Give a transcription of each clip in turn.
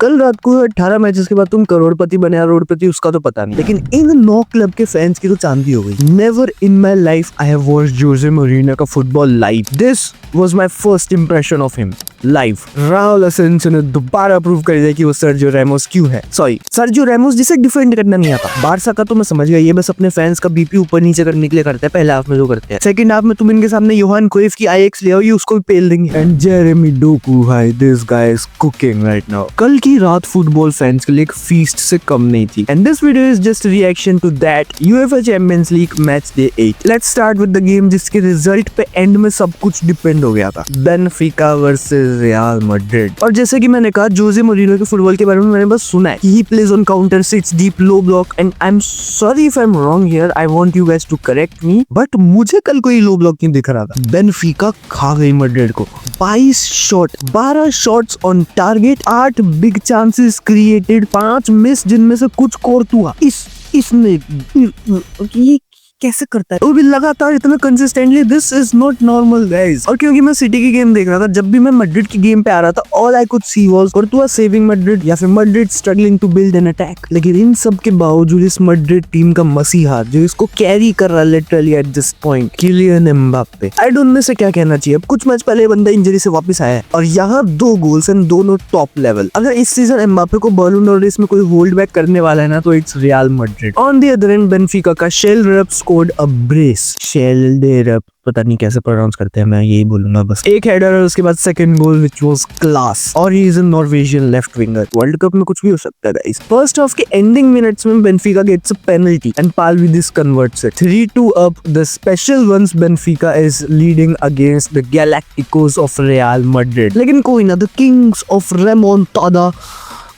कल रात को 18 मैचेस के बाद तुम करोड़पति बने या रोडपति उसका तो पता नहीं, लेकिन इन 9 क्लब के फैंस की तो चांदी हो गई। Never in my life I have watched Jose Mourinho का football live. This was my first impression of him live. Raul Asencio ने दोबारा प्रूव कर दिया कि वो सर्जियो रैमोस क्यों है। सॉरी, सर्जियो रैमोस जिसे डिफेंड करना नहीं आता। बारसा का तो मैं समझ गया, ये बस अपने फैंस का बीपी ऊपर नीचे करने के लिए करते हैं। पहले हाफ में जो करते हैं, सेकंड हाफ में तुम इनके सामने योहान क्राइफ की आईएक्स ले आओ, ये उसको भी पेल देंगे। एंड जेरेमी डोकू, भाई this guy is cooking right now. कल की रात फुटबॉल फैंस के लिए एक फीस्ट से कम नहीं थी। And this video is just reaction to that UEFA Champions League match day 8। Let's start with the game जिसके रिजल्ट पे एंड में सब कुछ डिपेंड हो गया था। Benfica versus Real Madrid. और जैसे कि मैंने कहा, जोसे मोरिनो के फुटबॉल के बारे में मैंने बस सुना है कि he plays on counter, sits deep, low block. And I am sorry if I am wrong here, I want you guys to correct me, but मुझे कल कोई लो ब्लॉक नहीं दिख रहा था। बेनफिका खा गई मैड्रिड को। 22 shot, 12 shots on target, 8 big chances created, 5 miss जिनमें से कुछ कोर्तुआ। इसने ये कैसे करता है वो भी लगातार इतना consistently? This is not normal guys. और क्योंकि मैं सिटी की गेम देख रहा था, जब भी मैं मैड्रिड की गेम पे आ रहा था, all I could see was Courtois saving Madrid या फिर Madrid struggling to build an attack. लेकिन इन सब के बावजूद इस मैड्रिड टीम का मसीहा जो इसको कैरी कर रहा है literally at this point, Kylian Mbappe. I don't know से क्या कहना चाहिए। अब कुछ मैच पहले बंदा इंजरी से वापस आया है और यहाँ 2 गोल्स एंड दोनों टॉप लेवल। अगर इस सीजन एम्बाप्पे को बॉलन डोर रेस में कोई होल्ड बैक करने वाला है ना, तो it's real Madrid. On the other and Benfica का शेलडेरप स्कोर्ड अ ब्रेस। शेलडेरप, पता नहीं कैसे प्रोनाउंस करते हैं, मैं यही बोलूंगा बस। एक हेडर और उसके बाद second goal which was class. और he is a Norwegian left winger. World Cup में कुछ भी हो सकता है गाइस। फर्स्ट हाफ के एंडिंग मिनट्स में Benfica gets a penalty and Pavlidis converts it 3-2 up. The special one's Benfica is leading against the Galacticos of Real Madrid. लेकिन कोई ना, द किंग्स ऑफ रेमोंटाडा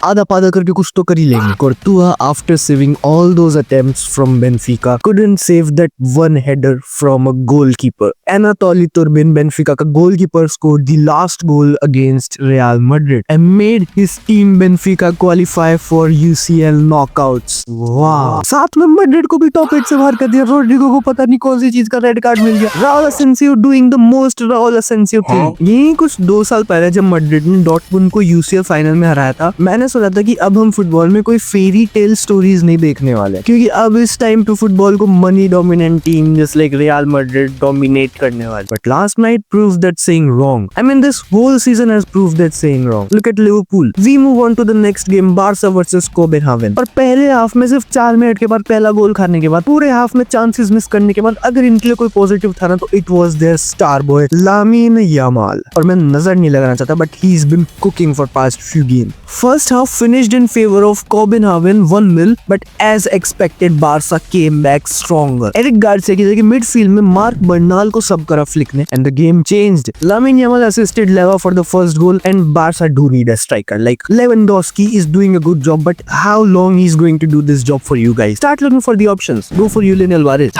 आधा पादा करके कुछ तो कर ही लेंगे। Courtois, after saving all those attempts from Benfica, couldn't save that one header from a goalkeeper. Anatoly Turbin, Benfica का goalkeeper, scored the last goal against Real Madrid and made his team Benfica qualify for UCL knockouts. वाह! साथ में Madrid को भी top 8 से बाहर कर दिया। रोड्रिगो को पता नहीं कौन सी चीज का रेड कार्ड मिल गया। Raul Asensio doing the most Raul Asensio thing. यही कुछ 2 साल पहले जब मैड्रिड ने डॉर्टमुंड को UCL फाइनल में हराया था, मैंने सोचा था कि अब हम फुटबॉल में कोई फेरी टेल स्टोरीज नहीं देखने वाले, क्योंकि अब इस टाइम पे फुटबॉल को money dominant team just like Real Madrid dominate करने वाले। But last night proves that saying wrong. I mean this whole season has proved that saying wrong. Look at Liverpool. We move on to the next game, Barca versus Copenhagen. और पहले half में सिर्फ 4 minute के बाद पहला गोल खाने के बाद, पूरे हाफ में चांसेस मिस करने के बाद, अगर इनके लिए कोई पॉजिटिव था ना, तो it was their star boy Lamine Yamal. और मैं नजर नहीं लगाना चाहता, but he has been cooking for past few game. First half finished in favor of Copenhagen 1-0, but as expected Barca came back stronger. Eric Garcia की midfield में mark Bernal को सब करा फ्लिक ने and the game changed. Lamine Yamal assisted Leva for the first goal and Barca do need a striker. Like Lewandowski is doing a good job, but how long he's going to do this job for you guys? Start looking for the options. Go for Julian Alvarez.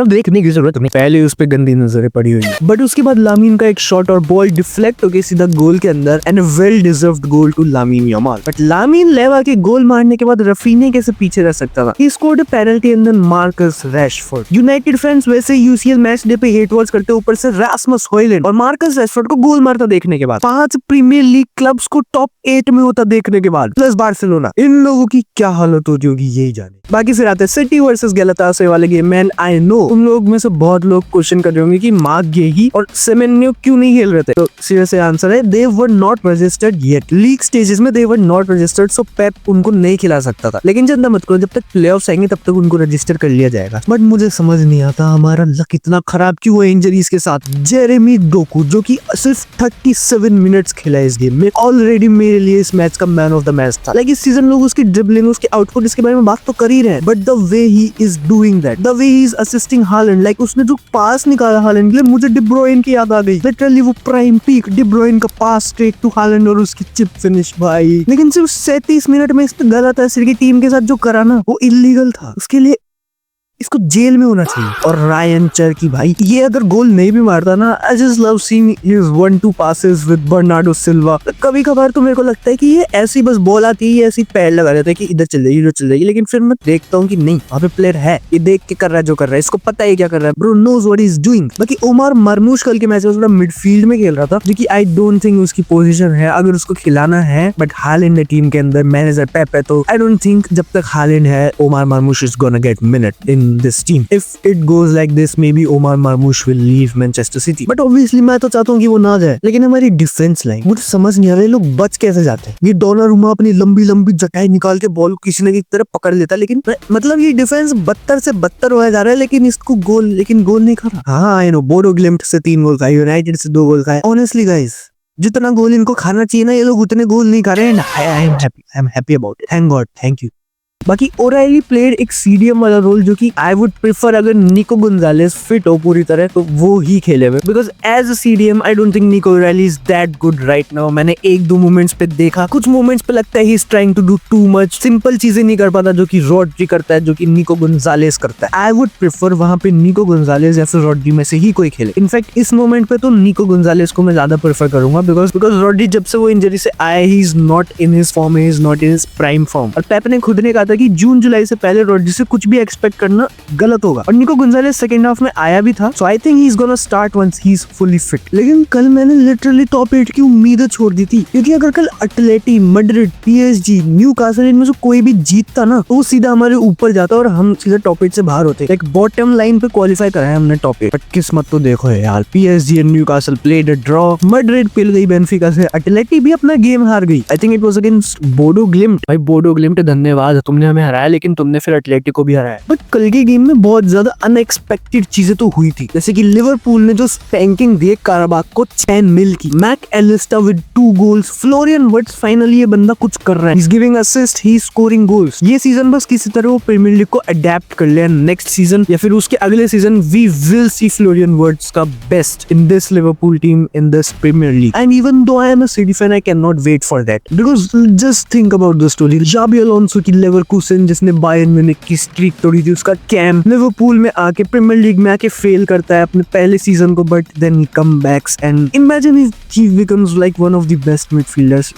देखने की जरूरत नहीं, पहले उस पे गंदी नजरें पड़ी हुई, बट उसके बाद लामीन का एक शॉट और बॉल डिफ्लेक्ट होके सीधा गोल के अंदर and a well deserved goal to Lamine Yamal. But लामीन लेवा के गोल मारने के बाद रफीने कैसे पीछे रह सकता था? He scored a penalty and then Marcus Rashford. United fans वैसे यूसीएल मैच डे पे हेट वर्ड्स करते, ऊपर से रास्मस हॉयलैंड और मार्कस रैशफोर्ड को गोल मारता देखने के बाद, 5 प्रीमियर लीग क्लब्स को टॉप 8 में होता देखने के बाद, प्लस बार्सिलोना, इन लोगों की क्या हालत होती होगी यही जाने। बाकी फिर आते हैं सिटी वर्सेस गैलातासाराय वाले गेम। मैन आई नो उन लोग में से बहुत लोग क्वेश्चन कर रहे होंगे कि मार्क गेही और सेमेन्यो क्यों नहीं खेल रहे थे, तो सीरियस आंसर है they were not registered yet. League stages में दे वर नॉट रजिस्टर्ड, सो पेप उनको नहीं खिला सकता था। लेकिन चिंता मत करो, जब तक प्लेऑफ्स आएंगे तब तक उनको रजिस्टर कर लिया जाएगा। बट मुझे समझ नहीं आता हमारा लक इतना खराब क्यों है इंजरीज के साथ। जेरेमी डोकू जो कि सिर्फ 37 मिनट्स खेला इस गेम में, ऑलरेडी मेरे लिए इस मैच का मैन ऑफ द मैच था। लाइक इस सीजन लोग उसकी ड्रिबलिंग, उसके आउटपुट, इसके बारे में बात तो कर ही रहे हैं, but the way he is doing that, the way he is assisting Holland, like उसने जो पास निकाला हालैंड के लिए, मुझे डी ब्रुयने की याद आ गई। लिटरली वो प्राइम पीक डी ब्रुयने का पास स्ट्रेट टू हालैंड और उसकी चिप फिनिश भाई। लेकिन सिर्फ 37 मिनट में इस पे गलत है, की टीम के साथ जो करा ना वो इलीगल था। उसके लिए इसको जेल में होना चाहिए। और रायन चर्की भाई, ये अगर गोल नहीं भी मारता ना, I just love seeing his 1-2 passes with Bernardo Silva. कभी कभार तो मेरे को लगता है कि ये ऐसी बस बॉल आती है, ऐसी पैर लगा देता है कि इधर चल जाएगी, इधर चल जाएगी, लेकिन फिर मैं देखता हूँ कि नहीं, वहाँ पे प्लेयर है, ये देख के कर रहा है जो कर रहा है, इसको पता है क्या कर रहा है, bro knows what is doing. बाकी ओमार मरमूश कल के मैच में थोड़ा मिडफील्ड में खेल रहा था, जो कि आई डोंट थिंक उसकी पोजीशन है अगर उसको खिलाना है। बट हालैंड है टीम के अंदर, मैनेजर पेप है, तो आई डोंट थिंक जब तक हालैंड है Omar Marmoush is gonna get minute in this team. If it goes like this, maybe Omar Marmoush will leave Manchester City. But obviously मैं तो चाहता हूँ कि वो ना जाए, लेकिन हमारी डिफेंस लाइन, मुझे समझ नहीं आ रहा है लोग बच कैसे जाते हैं। ये डोनारुमा अपनी लंबी लंबी जटाई निकाल के बॉल किसी न किसी तरह पकड़ लेता है, लेकिन मतलब ये डिफेंस बदतर से बदतर होया जा रहा है, लेकिन इसको गोल नहीं कर रहा। हाँ आई नो, बोडो ग्लिम्ट से 3 गोल खाए, यूनाइटेड से 2 गोल खाए। ऑनेस्टली गाइस, जितना गोल इनको खाना चाहिए ना, ये लोग उतने गोल नहीं खा रहे हैं। I am happy about it, thank God, thank you. बाकी ओराइली प्लेड एक सीडीएम वाला रोल, जो कि आई वुड प्रेफर अगर निको गोंजालेस फिट हो पूरी तरह तो वो ही खेले हुए, because as a CDM I don't think Nico O'Reilly is that good right now. मैंने 1-2 मोमेंट्स पे देखा, कुछ मोमेंट्स पे लगता है he is trying to do too much, simple चीजें नहीं कर पाता जो कि रॉड्री करता है, जो कि निको गोंजालेस करता है। आई वुड प्रेफर वहां पे निको गोंजालेस या फिर रॉड्री में से ही कोई खेले। इनफैक्ट इस मोमेंट पे तो निको गोंजालेस को मैं ज्यादा प्रेफर करूंगा, बिकॉज रॉड्री जब से वो इंजरी से आया, he is not in his form, he is not in his prime form. और पेप ने खुद ने कहा था कि जून जुलाई से पहले रॉड्री से कुछ भी एक्सपेक्ट करना गलत होगा। और निको गोंजालेस सेकंड हाफ में आया भी था, so I think he is gonna start once he is fully fit. लेकिन कल मैंने लिटरली टॉप 8 की उम्मीदें छोड़ दी थी, क्योंकि अगर कल अटलेटी, मैड्रिड, पीएसजी, न्यूकासल इनमें से कोई भी जीतता ना, तो सीधा हमारे ऊपर जाता और हम सीधा टॉप 8 से बाहर होते। एक बॉटम लाइन पे क्वालिफाई करा है हमने टॉप 8। बट किस्मत तो देखो यार, PSG and Newcastle played a draw, Madrid पिल गई बेंफिका से, अटलेटी भी अपना गेम हार गई। I think it was against Bodo Glimt. भाई बोडो ग्लिम्ट धन्यवाद, तुमने हमें हराया, लेकिन तुमने फिर अटलेटिको को भी हराया। बट कल के गेम में बहुत ज्यादा अनएक्सपेक्टेड चीजें तो हुई थी, जैसे कि लिवरपूल ने जो स्पैंकिंग दी काराबाग को 10-0 की, Mac Allister with 2 goals, Florian Wirtz finally ये बंदा कुछ कर रहा है, he is giving assist, he is scoring goals. ये सीजन बस किसी तरह वो प्रीमियर लीग को अडेप्ट कर ले, नेक्स्ट सीजन या फिर उसके अगले season we will see Florian Wirtz का best in this Liverpool team in this Premier League. And even though I am a City fan, I can not wait for that, because just think about the story. Xabi Alonso की Leverkusen जिसने Bayern Munich की streak तोड़ी थी, उसका cam Liverpool में आके premiere league में आके फेल करता है अपने पहले सीजन को, but then he come backs and imagine he becomes like one of the best midfielders.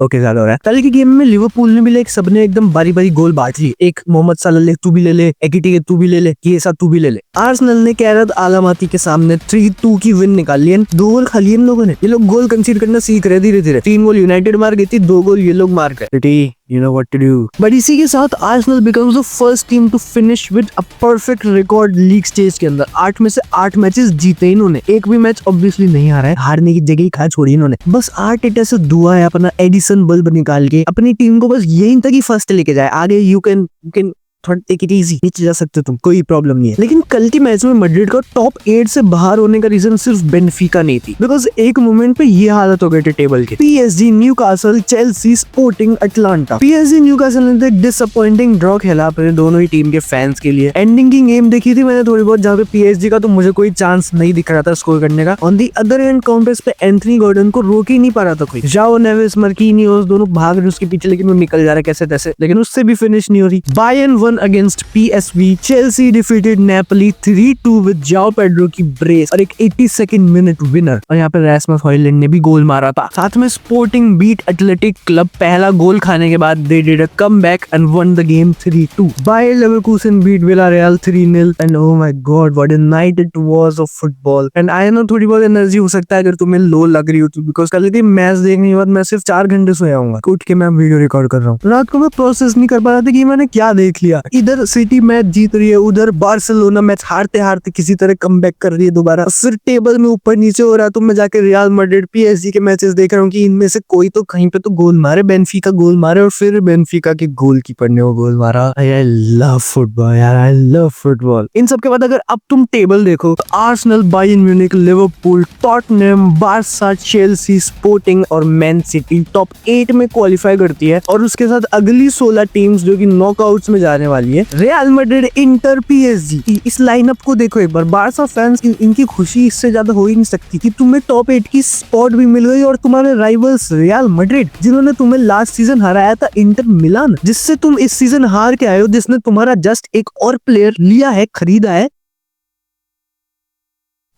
Okay ज्यादा हो रहा है। कल के गेम में लिवरपूल ने भी लाइक सबने एकदम बारी बारी गोल बांट ली, एक मोहम्मद साला ले तू भी ले ले, एकिटी तू भी ले ले, ये सब तू भी ले ले। आर्सेनल ने कैरत आलामाती के सामने 3-2 की विन निकाली है। 2 गोल खाली इन लोगों ने, ये लोग गोल कंसीड करना सीख रहे धीरे धीरे। 3 गोल यूनाइटेड मार गई थी, 2 गोल ये लोग मार गए। You know what to do. But इसी के साथ Arsenal becomes the first team to finish with a perfect record league stage के अंदर। 8 में से 8 मैचेस जीते इन्होंने, एक भी मैच ऑब्वियसली नहीं हारा है, हारने की जगह ही खा छोड़ी इन्होंने। बस आर्टेटा से दुआ है अपना एडिसन बल्ब निकाल के अपनी टीम को बस यहीं तक ही फर्स्ट लेके जाए, आगे यू कैन थोड़ा टेक इट इजी, नीचे जा सकते तुम, कोई प्रॉब्लम नहीं है। लेकिन कल के मैच में मैड्रिड का टॉप 8 से बाहर होने का रीजन सिर्फ बेनफिका नहीं थी, बिकॉज एक मोमेंट पे ये हालत हो गई थी टेबल की। PSG, Newcastle, Chelsea, sporting, Atlanta. PSG Newcastle ने डिसअपॉइंटिंग ड्रॉ खेला अपने दोनों ही टीम के फैंस के लिए। एंडिंग की गेम देखी थी मैंने थोड़ी बहुत, जहाँ पे पीएसजी का तो मुझे कोई चांस नहीं दिख रहा था स्कोर करने का। On the other and counters पे एंथनी गॉर्डन को रोक ही नहीं पा रहा था कोई। जाओ नेवेस, मार्किनियोस दोनों भाग रहे उसके पीछे, लेकिन वो निकल जा रहा है कैसे तैसे, लेकिन उससे भी फिनिश नहीं हो रही। Bayern one against PSV, Chelsea defeated Napoli 3-2 with João Pedro की ब्रेस और एक 82nd मिनट विनर। और यहाँ पे रास्मस हॉयलैंड ने भी गोल मारा था। साथ में स्पोर्टिंग बीट एथलेटिक क्लब पहला गोल खाने के बाद they did a comeback and won the game 3-2. Bayer Leverkusen beat Villarreal 3-0 and oh my god what a night it was of football. And I know थोड़ी बहुत एनर्जी हो सकता है अगर तुम्हें लो लग रही हो तो, बिकॉज कल के मैच देखने के बाद मैं सिर्फ 4 घंटे सोया हूँ, उठ के मैं वीडियो रिकॉर्ड कर रहा हूँ। रात को मैं प्रोसेस नहीं कर पा रहा था कि मैंने क्या देख लिया। इधर सिटी मैच जीत रही है, उधर बार्सिलोना मैच हारते हारते किसी तरह कमबैक कर रही है दोबारा, फिर टेबल में ऊपर नीचे हो रहा है। तो मैं जाके रियल मैड्रिड पीएसजी के मैचेस देख रहा हूँ कि इनमें से कोई तो कहीं पे तो गोल मारे, बेनफिका गोल मारे और फिर बेनफिका के गोलकीपर ने वो गोल मारा। आई लव फुटबॉल यार, आई लव फुटबॉल। इन सब के बाद अगर अब तुम टेबल देखो तो Arsenal, Bayern Munich, Liverpool, Tottenham, Barca, Chelsea, sporting और मैन सिटी टॉप 8 में क्वालिफाई करती है। और उसके साथ अगली 16 टीम्स जो कि नॉकआउट्स में जा रहे आने वाली है। रियल मैड्रिड, इंटर, पीएसजी, इस लाइनअप को देखो एक बार। बारसा फैंस इनकी खुशी इससे ज्यादा हो ही नहीं सकती कि तुम्हें टॉप 8 की स्पॉट भी मिल गई और तुम्हारे राइवल्स रियल मैड्रिड, जिन्होंने तुम्हें लास्ट सीजन हराया था इंटर मिलान, जिससे तुम इस सीजन हार के आए हो, जिसने तुम्हारा जस्ट एक और प्लेयर लिया है, खरीदा है।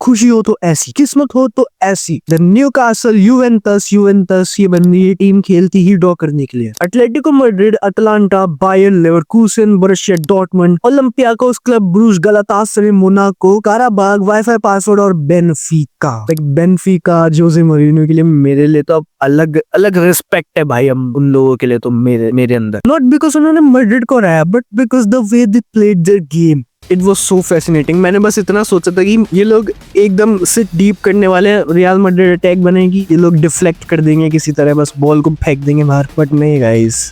खुशी हो तो ऐसी, किस्मत हो तो ऐसी। द न्यूकासल यूवेंटस ये बंदी ये टीम खेलती ही ड्रॉ करने के लिए। Atletico Madrid, Atalanta, Bayer Leverkusen, Borussia Dortmund, Olympiacos Club Brugge, Galatasaray, Monaco, Qarabag, wifi password और बेनफिका जोसे मोरिन्यो के लिए मेरे लिए तो अब अलग अलग रिस्पेक्ट है भाई। हम उन लोगों के लिए तो मेरे अंदर, नॉट बिकॉज उन्होंने मैड्रिड को हराया, but because the way they played their game, it was so fascinating. मैंने बस इतना सोचा था कि ये लोग एकदम सिट डीप करने वाले हैं, रियल मैड्रिड अटैक बनेगी, ये लोग डिफ्लेक्ट कर देंगे किसी तरह, बस बॉल को फेंक देंगे बाहर, बट नहीं guys,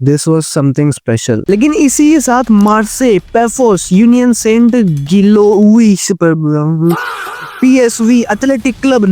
this was something special. लेकिन इसी के साथ मार्से, पेफोस, यूनियन सेंट गिलोई, पीएसवी, एथलेटिक क्लब,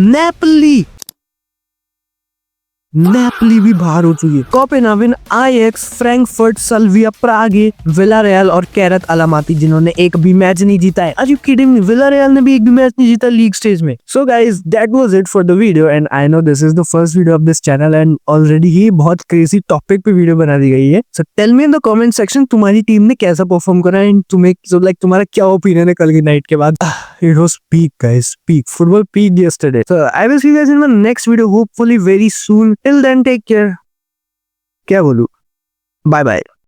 नेपली भी बाहर हो चुकी है। Copenhagen, Ajax, Frankfurt, Slavia, Prague, Villarreal और कैरत अलामाती, जिन्होंने एक भी मैच नहीं जीता है। Are you kidding me? Villarreal ने भी एक भी मैच नहीं जीता लीग स्टेज में। So guys, that was it for the video and I know this is the first video of this channel and already ही बहुत क्रेजी टॉपिक पे वीडियो बना दी गई है। So tell me in the comment section तुम्हारी team ने कैसा परफॉर्म करा एंड तुम्हें तुम्हारा क्या ओपिनियन है कल की नाइट के बाद। It was peak, guys. Peak. Football peaked yesterday. So I will see you guys in my next video, hopefully very soon. Till then, take care. क्या बोलूं? Bye bye.